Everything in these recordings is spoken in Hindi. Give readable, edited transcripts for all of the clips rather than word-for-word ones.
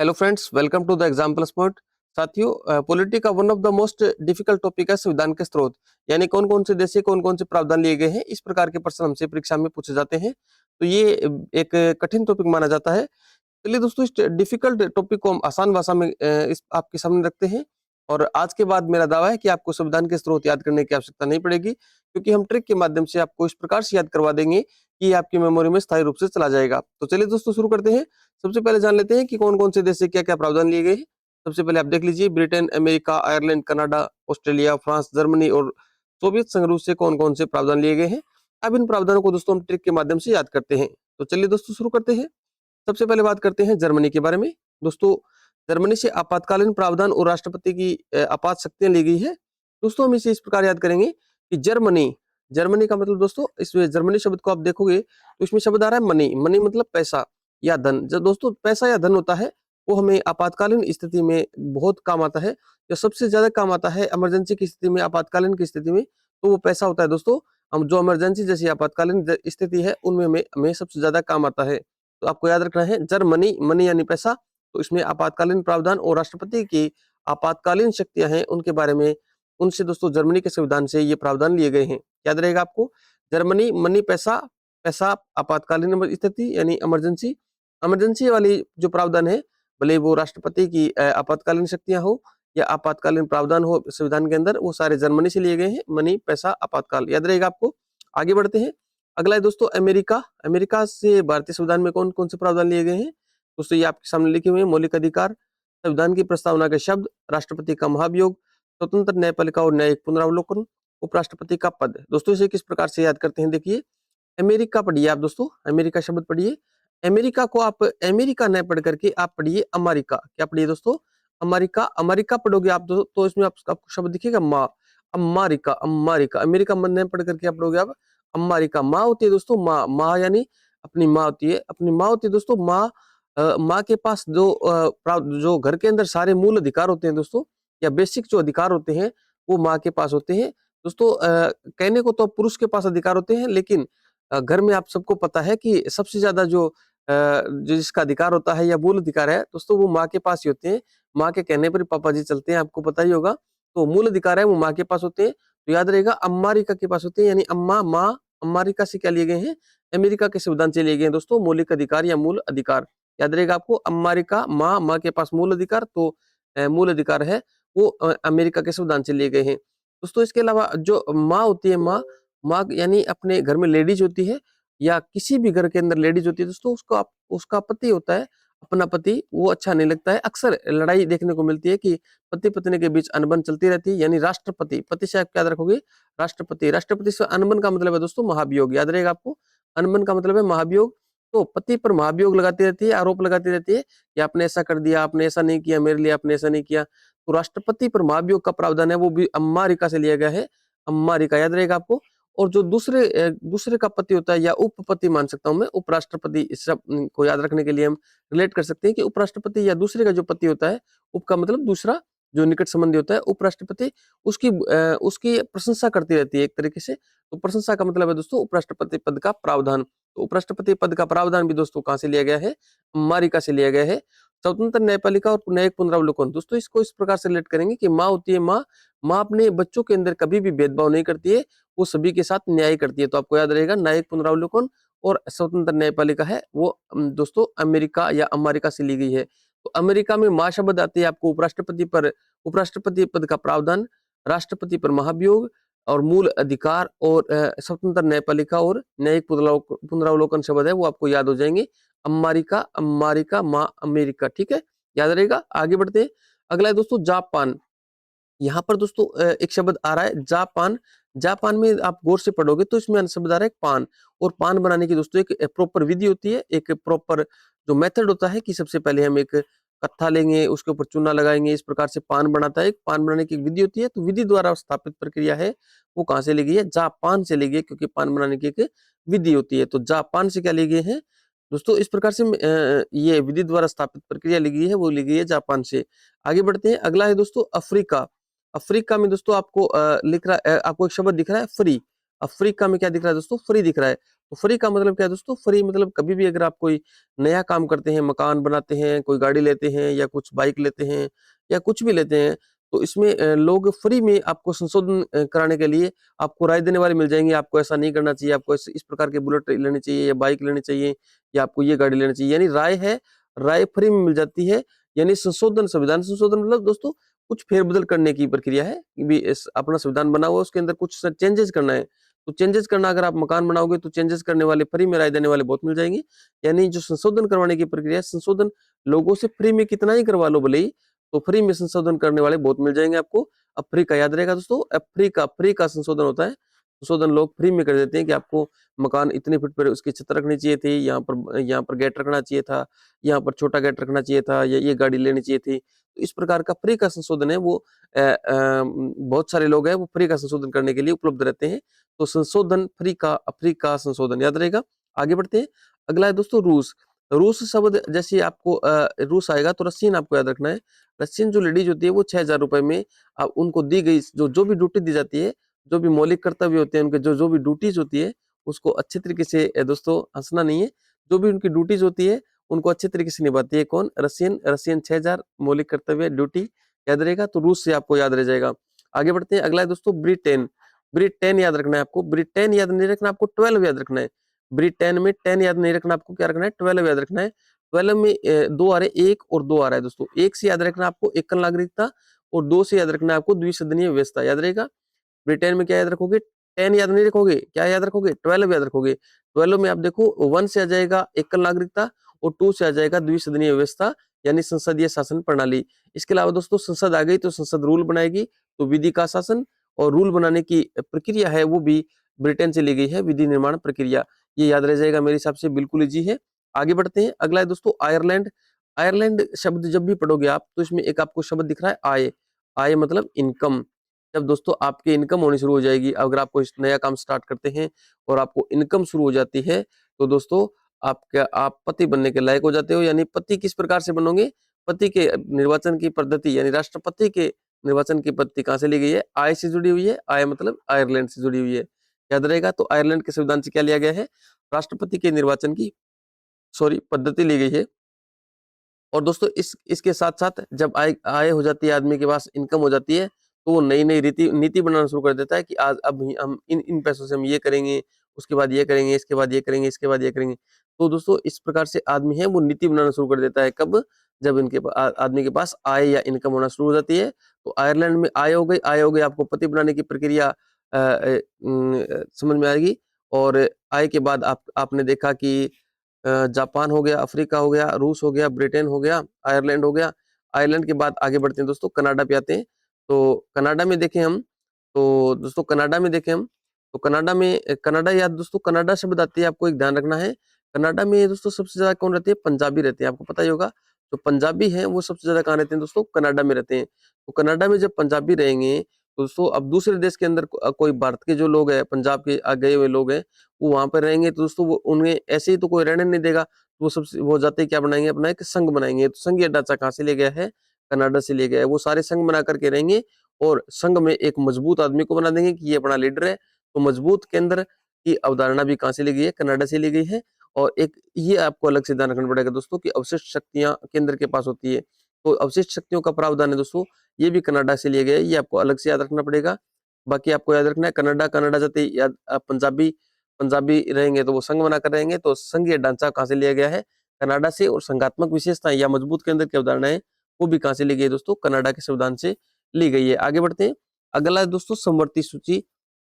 Hello friends, welcome to the example point. साथियों, पॉलिटी का one of the most difficult topic है संविधान के स्रोत, यानी कौन कौन से देश से कौन कौन से प्रावधान लिए गए हैं। इस प्रकार के प्रश्न हमसे परीक्षा में पूछे जाते हैं, तो ये एक कठिन टॉपिक माना जाता है। चलिए दोस्तों, इस डिफिकल्ट टॉपिक को हम आसान भाषा में इस आपके सामने रखते हैं। और आज के बाद मेरा दावा है कि आपको संविधान के स्रोत याद करने की आवश्यकता नहीं पड़ेगी, क्योंकि हम ट्रिक के माध्यम से आपको इस प्रकार से याद करवा देंगे कि ये आपकी मेमोरी में स्थायी रूप से चला जाएगा। तो चलिए दोस्तों, शुरू करते हैं। सबसे पहले जान लेते हैं कि कौन कौन से देश से क्या क्या प्रावधान लिए गए हैं। सबसे पहले आप देख लीजिए, Britain, America, Ireland, Canada, Australia, France, Germany और सोवियत संघ रूस से कौन कौन से प्रावधान लिए गए हैं। अब इन प्रावधानों को दोस्तों हम ट्रिक के माध्यम से याद करते हैं। तो चलिए दोस्तों, शुरू करते हैं। सबसे पहले बात करते हैं जर्मनी के बारे में। दोस्तों, जर्मनी से आपातकालीन प्रावधान और राष्ट्रपति की आपात शक्तियां ली गई है। दोस्तों, हम इसे इस प्रकार याद करेंगे कि जर्मनी, जर्मनी का मतलब दोस्तों, इसमें जर्मनी शब्द को आप देखोगे तो इसमें शब्द आ रहा है मनी। मनी मतलब पैसा या धन। जब दोस्तों पैसा या धन होता है, वो हमें आपातकालीन स्थिति में बहुत काम आता है। जो सबसे ज्यादा काम आता है इमरजेंसी की स्थिति में, आपातकालीन की स्थिति में, तो वो पैसा होता है दोस्तों। हम जो इमरजेंसी जैसी आपातकालीन स्थिति है, उनमें हमें सबसे ज्यादा काम आता है। तो आपको याद रखना है जर्मनी, मनी यानी पैसा। तो इसमें आपातकालीन प्रावधान और राष्ट्रपति की आपातकालीन शक्तियां हैं, उनके बारे में, उनसे दोस्तों जर्मनी के संविधान से ये प्रावधान लिए गए हैं। याद रहेगा आपको, जर्मनी, मनी, पैसा, पैसा, आपातकालीन स्थिति यानी इमरजेंसी। इमरजेंसी वाली जो प्रावधान है, भले वो राष्ट्रपति की आपातकालीन शक्तियां हो या आपातकालीन प्रावधान हो संविधान के अंदर, वो सारे जर्मनी से लिए गए हैं। मनी, पैसा, आपातकाल, याद रहेगा आपको। आगे बढ़ते हैं। अगला है दोस्तों अमेरिका। अमेरिका से भारतीय संविधान में कौन कौन से प्रावधान लिए गए हैं। दोस्तों ये आपके सामने लिखे हुए हैं। मौलिक अधिकार, संविधान की प्रस्तावना के शब्द, राष्ट्रपति का महाभियोग, स्वतंत्र न्यायपालिका और न्यायिक पुनरावलोकन, उपराष्ट्रपति का पद। दोस्तों इसे किस प्रकार से याद करते हैं, देखिए। अमेरिका पढ़िए आप दोस्तों, अमेरिका शब्द पढ़िए। अमेरिका को आप अमेरिका न पढ़ करके आप पढ़िए अमेरिका। क्या पढ़िए दोस्तों, अमेरिका। अमेरिका पढ़ोगे आप तो इसमें आपको शब्द दिखेगा माँ। अमेरिका, अमेरिका, अमेरिका मन न पढ़ करके आप पढ़ोगे आप अमेरिका। माँ होती है दोस्तों, माँ। माँ यानी अपनी माँ होती है, अपनी माँ होती है दोस्तों। माँ, माँ के पास जो घर के अंदर सारे मूल अधिकार होते हैं दोस्तों, या बेसिक जो अधिकार होते हैं, वो माँ के पास होते हैं दोस्तों। कहने को तो पुरुष के पास अधिकार होते हैं, लेकिन घर में आप सबको पता है कि सबसे ज्यादा जो जिसका अधिकार होता है या मूल अधिकार है दोस्तों, वो माँ के पास ही होते हैं। माँ के कहने पर पापा जी चलते हैं, आपको पता ही होगा। तो मूल अधिकार है वो माँ के पास होते हैं। तो याद रहेगा अमेरिका के पास होते हैं, यानी अम्मा, माँ। अमेरिका से क्या लिए गए हैं, अमेरिका के संविधान से लिए गए हैं दोस्तों, मौलिक अधिकार या मूल अधिकार। याद रहेगा आपको, अमेरिका, माँ, माँ के पास मूल अधिकार, तो मूल अधिकार है वो अमेरिका के संविधान से लिए गए हैं दोस्तों। इसके अलावा जो माँ होती है, माँ, माँ यानी अपने घर में लेडीज होती है, या किसी भी घर के अंदर लेडीज होती है दोस्तों, उसका पति होता है, अपना पति, वो अच्छा नहीं लगता है। अक्सर लड़ाई देखने को मिलती है कि पति पत्नी के बीच अनबन चलती रहती है, यानी राष्ट्रपति। पति से आप क्या याद रखोगे, राष्ट्रपति। राष्ट्रपति से अनबन का मतलब है दोस्तों महाभियोग। याद रहेगा आपको, अनबन का मतलब है महाभियोग। तो पति पर महाभियोग लगाती रहती है, आरोप लगाती रहती है कि आपने ऐसा कर दिया, आपने ऐसा नहीं किया मेरे लिए, आपने ऐसा नहीं किया। तो राष्ट्रपति पर महाभियोग का प्रावधान है, वो भी अमेरिका से लिया गया है, अमेरिका। याद रहेगा आपको। और जो दूसरे का पति होता है, या उपपति मान सकता हूं मैं, उपराष्ट्रपति, इस सब को याद रखने के लिए हम रिलेट कर सकते हैं कि उपराष्ट्रपति या दूसरे का जो पति होता है, उप का मतलब दूसरा, जो निकट संबंधी होता है, उपराष्ट्रपति, उसकी प्रशंसा करती रहती है एक तरीके से। तो प्रशंसा का मतलब है दोस्तों उपराष्ट्रपति पद का प्रावधान। तो उपराष्ट्रपति पद का प्रावधान भी दोस्तों कहां से लिया गया है, अमेरिका से लिया गया है। स्वतंत्र न्यायपालिका और न्यायिक पुनरावलोकन, दोस्तों इसको इस प्रकार से रिलेट करेंगे कि माँ होती है, माँ, माँ अपने बच्चों के अंदर कभी भी भेदभाव नहीं करती है, वो सभी के साथ न्याय करती है। तो आपको याद रहेगा, न्यायिक पुनरावलोकन और स्वतंत्र न्यायपालिका है वो दोस्तों अमेरिका या अमेरिका से ली गई है। तो अमेरिका में माँ शब्द आती है आपको उपराष्ट्रपति पद का प्रावधान, राष्ट्रपति पर महाभियोग और मूल अधिकार, और स्वतंत्र न्यायपालिका और न्यायिक पुनरावलोकन शब्द है वो आपको याद हो जाएंगे। अमेरिका, अमेरिका, माँ, अमेरिका, ठीक है, याद रहेगा। आगे बढ़ते हैं। अगला है दोस्तों जापान। यहाँ पर दोस्तों एक शब्द आ रहा है जापान। जापान में आप गौर से पढ़ोगे तो इसमें शब्द आ रहा है पान। और पान बनाने की दोस्तों एक प्रॉपर विधि होती है, एक प्रॉपर जो मेथड होता है कि सबसे पहले हम एक कत्था लेंगे, उसके ऊपर चूना लगाएंगे, इस प्रकार से पान बनाता है। एक पान बनाने की एक विधि होती है। तो विधि द्वारा स्थापित प्रक्रिया है वो कहाँ से ली गई है, जापान से ली गई है, क्योंकि पान बनाने की एक विधि होती है। तो जापान से क्या ली गई है दोस्तों, इस प्रकार से ये विधि द्वारा स्थापित प्रक्रिया ली गई है, वो ली गई है जापान से। आगे बढ़ते हैं। अगला है दोस्तों अफ्रीका। अफ्रीका में दोस्तों आपको लिख रहा है, आपको एक शब्द दिख रहा है फ्री। अफ्रीका में क्या दिख रहा है दोस्तों, फ्री दिख रहा है। तो फ्री का मतलब क्या है दोस्तों? फ्री मतलब कभी भी अगर आप कोई नया काम करते हैं, मकान बनाते हैं, कोई गाड़ी लेते हैं या कुछ बाइक लेते हैं या कुछ भी लेते हैं, तो इसमें लोग फ्री में आपको संशोधन कराने के लिए आपको राय देने वाले मिल जाएँगे। आपको ऐसा नहीं करना चाहिए, आपको इस प्रकार के बुलेट लेनी चाहिए या बाइक लेनी चाहिए या आपको ये गाड़ी लेनी चाहिए। यानी राय है, राय फ्री में मिल जाती है। यानी संशोधन, संविधान संशोधन मतलब दोस्तों कुछ फेर-बदल करने की प्रक्रिया है कि भी इस अपना संविधान बना हुआ है, उसके अंदर कुछ चेंजेज़ करना है। तो चेंजेज़ करना, अगर आप मकान बनाओगे तो चेंजेज़ करने वाले, फ्री में राय देने वाले बहुत मिल जाएँगे। यानी जो संशोधन करवाने की प्रक्रिया है, संशोधन लोगों से फ्री में कितना ही करवा लो भले ही, तो फ्री में संशोधन करने वाले बहुत मिल जाएँगे आपको। अब फ्री का याद रहेगा दोस्तों, अब फ्री का संशोधन होता है। संशोधन लोग फ्री में कर देते हैं कि आपको मकान इतने फीट पर उसकी छत रखनी चाहिए थी, यहाँ पर गेट रखना चाहिए था, यहाँ पर छोटा गेट रखना चाहिए था या ये गाड़ी लेनी चाहिए थी। तो इस प्रकार का फ्री का संशोधन है वो बहुत सारे लोग हैं वो फ्री का संशोधन करने के लिए उपलब्ध रहते हैं। तो संशोधन फ्री का संशोधन याद रहेगा। आगे बढ़ते हैं। अगला है दोस्तों रूस। रूस शब्द जैसे आपको रूस आएगा तो रशियन आपको याद रखना है। रशियन जो लेडीज होती है वो ₹6000 में उनको दी गई जो जो भी ड्यूटी दी जाती है, जो भी मौलिक कर्तव्य होते हैं उनके, जो जो भी ड्यूटीज होती है, उसको अच्छे तरीके से दोस्तों हंसना नहीं है, जो भी उनकी ड्यूटीज होती है उनको अच्छे तरीके से निभाती है कौन? रशियन। रशियन 6000 मौलिक कर्तव्य ड्यूटी याद रहेगा, तो रूस से आपको याद रह जाएगा। आगे बढ़ते हैं। अगला है दोस्तों ब्रिटेन। ब्रिटेन याद रखना है आपको। ब्रिटेन याद नहीं रखना, आपको 12 याद रखना है। ब्रिटेन में 10 याद नहीं रखना, आपको क्या रखना है? 12 याद रखना है। 12 में 2 आ रहे हैं, 1 और 2 आ रहा है दोस्तों। 1 से याद रखना आपको एकल नागरिकता और 2 से याद रखना है आपको द्विसदनीय व्यवस्था। याद रहेगा। ब्रिटेन में क्या याद रखोगे? 10 याद नहीं रखोगे, क्या याद रखोगे? 12 याद रखोगे। 12 में आप देखो 1 से आ जाएगा एकल नागरिकता और 2 से आ जाएगा द्विसदनीय व्यवस्था, यानी संसदीय शासन प्रणाली। इसके अलावा दोस्तों संसद आ गई तो संसद रूल बनाएगी, तो विधि का शासन और रूल बनाने की प्रक्रिया है वो भी ब्रिटेन से ली गई है, विधि निर्माण प्रक्रिया। ये याद रह जाएगा मेरे हिसाब से, बिल्कुल ईजी है। आगे बढ़ते हैं। अगला है दोस्तों आयरलैंड। आयरलैंड शब्द जब भी पढ़ोगे आप तो इसमें एक आपको शब्द दिख रहा है आय। आय मतलब इनकम। जब दोस्तों आपकी इनकम होनी शुरू हो जाएगी, अगर आप कोई नया काम स्टार्ट करते हैं और आपको इनकम शुरू हो जाती है, तो दोस्तों आप पति बनने के लायक हो जाते हो। यानी पति किस प्रकार से बनोगे? पति के निर्वाचन की पद्धति, यानी राष्ट्रपति के निर्वाचन की पद्धति कहाँ से ली गई है? आय से जुड़ी हुई है। आय मतलब आयरलैंड से जुड़ी हुई है, याद रहेगा। तो आयरलैंड के संविधान से क्या लिया गया है? राष्ट्रपति के निर्वाचन की पद्धति ली गई है। और दोस्तों इसके साथ-साथ जब आय आय हो जाती है, आदमी के पास इनकम हो जाती है, तो वो नई-नई नीति बनाना शुरू कर देता है कि आज अब हम इन पैसों से हम ये करेंगे, उसके बाद ये करेंगे, इसके बाद ये करेंगे, इसके बाद ये करेंगे। तो दोस्तों इस प्रकार से आदमी है वो नीति बनाना शुरू कर देता है, कब? जब आदमी के पास आय या इनकम होना शुरू हो जाती है। तो आयरलैंड में आय हो गई, आपको पति बनाने की प्रक्रिया समझ में आएगी। और आय के बाद आपने देखा कि जापान हो गया, अफ्रीका हो गया, रूस हो गया, ब्रिटेन हो गया, आयरलैंड हो गया। आयरलैंड के बाद आगे बढ़ते हैं दोस्तों, कनाडा पे आते हैं। तो कनाडा में देखें हम, तो दोस्तों कनाडा में देखें हम, तो कनाडा में कनाडा याद दोस्तों कनाडा शब्द आती है, आपको एक ध्यान रखना है। कनाडा में दोस्तों सबसे ज़्यादा कौन रहते हैं? पंजाबी रहते हैं, आपको पता ही होगा। जो पंजाबी हैं वो सबसे ज़्यादा कहाँ रहते हैं दोस्तों? कनाडा में रहते हैं। तो कनाडा में जब पंजाबी रहेंगे, तो दोस्तों अब दूसरे देश के अंदर कोई भारत के जो लोग हैं, पंजाब के गए हुए लोग हैं, वो वहाँ पे रहेंगे तो दोस्तों वो उन्हें ऐसे ही तो कोई रहने नहीं देगा। वो जाते ही क्या बनाएँगे? अपना एक संघ बनाएँगे। तो संघीय ढांचा कहाँ से लिया गया है? कनाडा से लिया गया है। वो सारे संघ बना कर के रहेंगे और संघ में एक मजबूत आदमी को बना देंगे कि ये अपना लीडर है। तो मजबूत केंद्र की अवधारणा भी कहाँ से ली गई है? कनाडा से ली गई है। और एक ये आपको अलग से ध्यान रखना पड़ेगा दोस्तों कि अवशिष्ट शक्तियाँ केंद्र के पास होती है। तो अवशिष्ट शक्तियों का प्रावधान है दोस्तों, ये भी कनाडा से लिया गया है। ये आपको अलग से याद रखना पड़ेगा। बाकी आपको याद रखना है कनाडा जाते ही याद पंजाबी पंजाबी रहेंगे तो वो संघ बनाकर रहेंगे। तो संघीय ढांचा कहाँ से लिया गया है? कनाडा से। और संघात्मक विशेषताएं या मजबूत केंद्र की अवधारणाएं वो भी कहाँ से ली गई है दोस्तों? कनाडा के संविधान से ली गई है। आगे बढ़ते हैं। अगला है दोस्तों समवर्ती सूची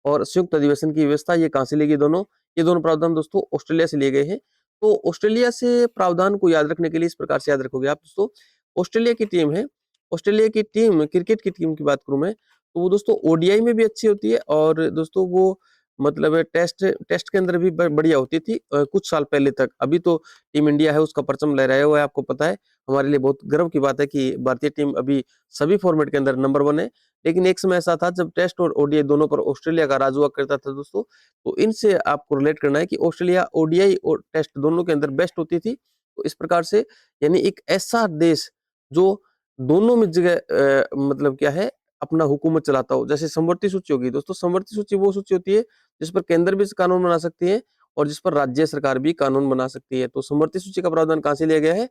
और संयुक्त अधिवेशन की व्यवस्था, ये कहाँ से ली गई दोनों? ये दोनों प्रावधान दोस्तों ऑस्ट्रेलिया से लिए गए हैं। तो ऑस्ट्रेलिया से प्रावधान को याद रखने के लिए इस प्रकार से याद रखोगे आप दोस्तों। ऑस्ट्रेलिया की टीम है, ऑस्ट्रेलिया की टीम क्रिकेट की टीम की बात करूं मैं, तो वो दोस्तों ओडीआई में भी अच्छी होती है और दोस्तों वो मतलब टेस्ट टेस्ट के अंदर भी बढ़िया होती थी कुछ साल पहले तक। अभी तो टीम इंडिया है उसका परचम लहराया हुआ है, आपको पता है। हमारे लिए बहुत गर्व की बात है कि भारतीय टीम अभी सभी फॉर्मेट के अंदर नंबर 1 है। लेकिन एक समय ऐसा था जब टेस्ट और ओडीआई दोनों पर ऑस्ट्रेलिया का राज हुआ करता था दोस्तों। तो इनसे आपको रिलेट करना है कि ऑस्ट्रेलिया ओडीआई और टेस्ट दोनों के अंदर बेस्ट होती थी। तो इस प्रकार से यानी एक ऐसा देश जो दोनों में जगह मतलब क्या है अपना हुकूमत चलाता हो। जैसे समवर्ती सूची होगी दोस्तों, समवर्ती सूची वो सूची होती है जिस पर केंद्र भी कानून बना सकती है और जिस पर राज्य सरकार भी कानून बना सकती है। तो समवर्ती सूची का प्रावधान कहाँ से लिया गया है?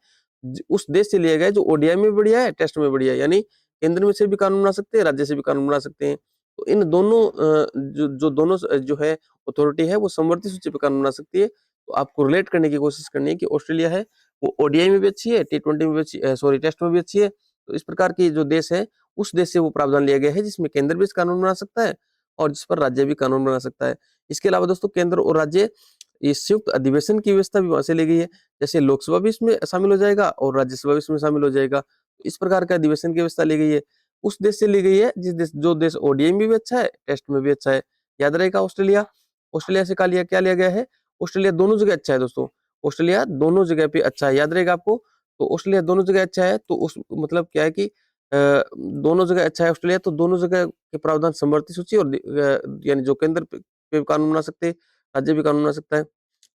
उस देश से लिया गया है जो ओडीआई में बढ़िया है, टेस्ट में बढ़िया है, यानी केंद्र में से भी कानून बना सकते हैं, राज्य से भी कानून बना सकते हैं। तो इन दोनों जो दोनों जो है अथॉरिटी है वो समवर्ती सूची पे कानून बना सकती है। तो आपको रिलेट करने की कोशिश करनी है कि ऑस्ट्रेलिया है वो ओडीआई में भी अच्छी है, टी20 में भी अच्छी, सॉरी टेस्ट में भी अच्छी है। तो इस प्रकार की जो देश है उस देश से वो प्रावधान लिया गया है जिसमें केंद्र भी इस कानून बना सकता है और जिस पर राज्य भी कानून बना सकता है। इसके अलावा दोस्तों केंद्र और राज्य इस संयुक्त अधिवेशन की व्यवस्था भी वहां से ली गई है। जैसे लोकसभा भी इसमें शामिल हो जाएगा और राज्यसभा भी इसमें शामिल हो जाएगा। इस प्रकार का अधिवेशन की व्यवस्था ली गई है। उस देश से ली गई है जो देश ओडीआई में भी अच्छा है, टेस्ट में भी अच्छा है। याद रहेगा ऑस्ट्रेलिया। ऑस्ट्रेलिया से क्या लिया गया है? ऑस्ट्रेलिया दोनों जगह अच्छा है दोस्तों। ऑस्ट्रेलिया दोनों जगह पे अच्छा है, याद रहेगा आपको। तो ऑस्ट्रेलिया दोनों जगह अच्छा है तो उस मतलब क्या है कि दोनों जगह अच्छा है ऑस्ट्रेलिया, तो दोनों जगह के प्रावधान समवर्ती सूची और यानी जो केंद्र पे कानून बना सकते हैं, राज्य भी कानून बना सकता है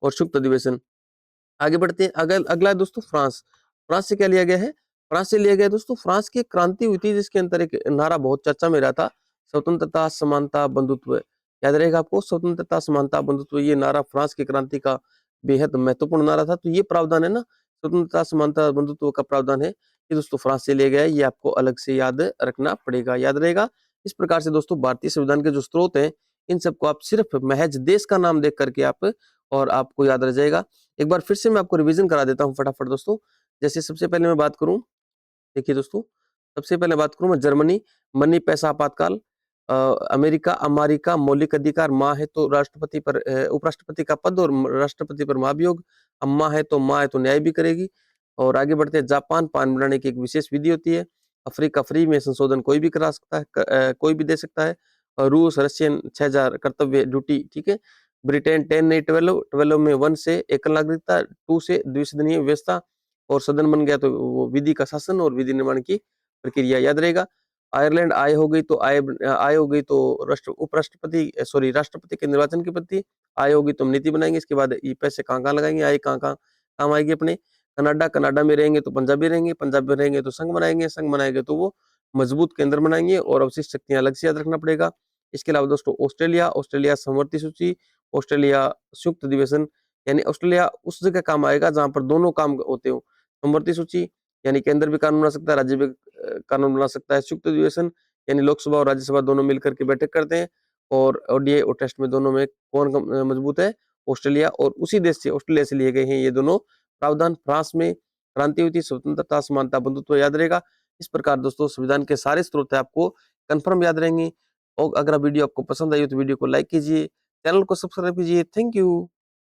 और संयुक्त अधिवेशन। आगे बढ़ते हैं। अगला है दोस्तों फ्रांस। फ्रांस से क्या लिया गया है? फ्रांस से लिया गया है दोस्तों, फ्रांस की एक क्रांति हुई थी जिसके अंदर एक नारा बहुत चर्चा में रहा था, स्वतंत्रता, समानता, बंधुत्व। याद रहेगा आपको, स्वतंत्रता, समानता, बंधुत्व, ये नारा फ्रांस की क्रांति का बेहद महत्वपूर्ण नारा था। तो ये प्रावधान है ना, स्वतंत्रता, समानता, बंधुत्व का प्रावधान है, ये दोस्तों फ्रांस से लिया गया है। ये आपको अलग से याद रखना पड़ेगा, याद रहेगा। इस प्रकार से दोस्तों भारतीय संविधान के जो स्रोत हैं इन सबको आप सिर्फ महज देश का नाम देख करके आप और आपको याद रह जाएगा। एक बार फिर से मैं आपको रिवीजन करा देता हूँ फटाफट दोस्तों। जैसे सबसे पहले मैं बात करूं, देखिए दोस्तों, सबसे पहले बात करूं मैं जर्मनी, मनी पैसा आपातकाल। अमेरिका, अमेरिका मौलिक अधिकार, माँ है तो राष्ट्रपति पर उपराष्ट्रपति का पद और राष्ट्रपति पर महाभियोग। अम्मा है तो माँ है तो न्याय भी करेगी। और आगे बढ़ते हैं जापान, पान बनाने की एक विशेष विधि होती है। अफ्रीका, फ्री में संशोधन कोई भी करा सकता है, कोई भी दे सकता है। और रूस, रशियन 6000 कर्तव्य ड्यूटी, ठीक है। ब्रिटेन 10 नहीं 12, 12 में 1 से एकल नागरिकता, 2 से द्विसदनीय व्यवस्था और सदन बन गया तो वो विधि का शासन और विधि निर्माण की प्रक्रिया, याद रहेगा। आयरलैंड आय हो गई तो आय हो गई तो उपराष्ट्रपति सॉरी राष्ट्रपति के निर्वाचन के प्रति आय होगी तो हम नीति बनाएंगे। इसके बाद ये पैसे कहाँ लगाएंगे, आय कहाँ काम आएगी अपने। कनाडा में रहेंगे तो पंजाबी रहेंगे, पंजाब में रहेंगे तो संघ बनाएंगे तो वो मजबूत केंद्र बनाएंगे और अवशिष्ट शक्तियां अलग से याद रखना पड़ेगा। इसके अलावा दोस्तों ऑस्ट्रेलिया समवर्ती सूची, ऑस्ट्रेलिया संयुक्त अधिवेशन, यानी ऑस्ट्रेलिया उस जगह काम आएगा जहां पर दोनों काम होते हो। समवर्ती सूची यानी केंद्र भी कानून बना सकता है, राज्य भी कानून बना सकता है। संयुक्त अधिवेशन यानी लोकसभा और राज्यसभा दोनों मिलकर के बैठक करते हैं। और ओडीआई और टेस्ट में दोनों में कौन मजबूत है? ऑस्ट्रेलिया। और उसी देश से ऑस्ट्रेलिया से लिए गए हैं ये दोनों प्रावधान। फ्रांस में क्रांति हुई थी, स्वतंत्रता, समानता, बंधुत्व, याद रहेगा। इस प्रकार दोस्तों संविधान के सारे स्रोत है आपको कंफर्म याद रहेंगे। और अगर वीडियो आपको पसंद आई हो तो वीडियो को लाइक कीजिए, चैनल को सब्सक्राइब कीजिए। Thank you.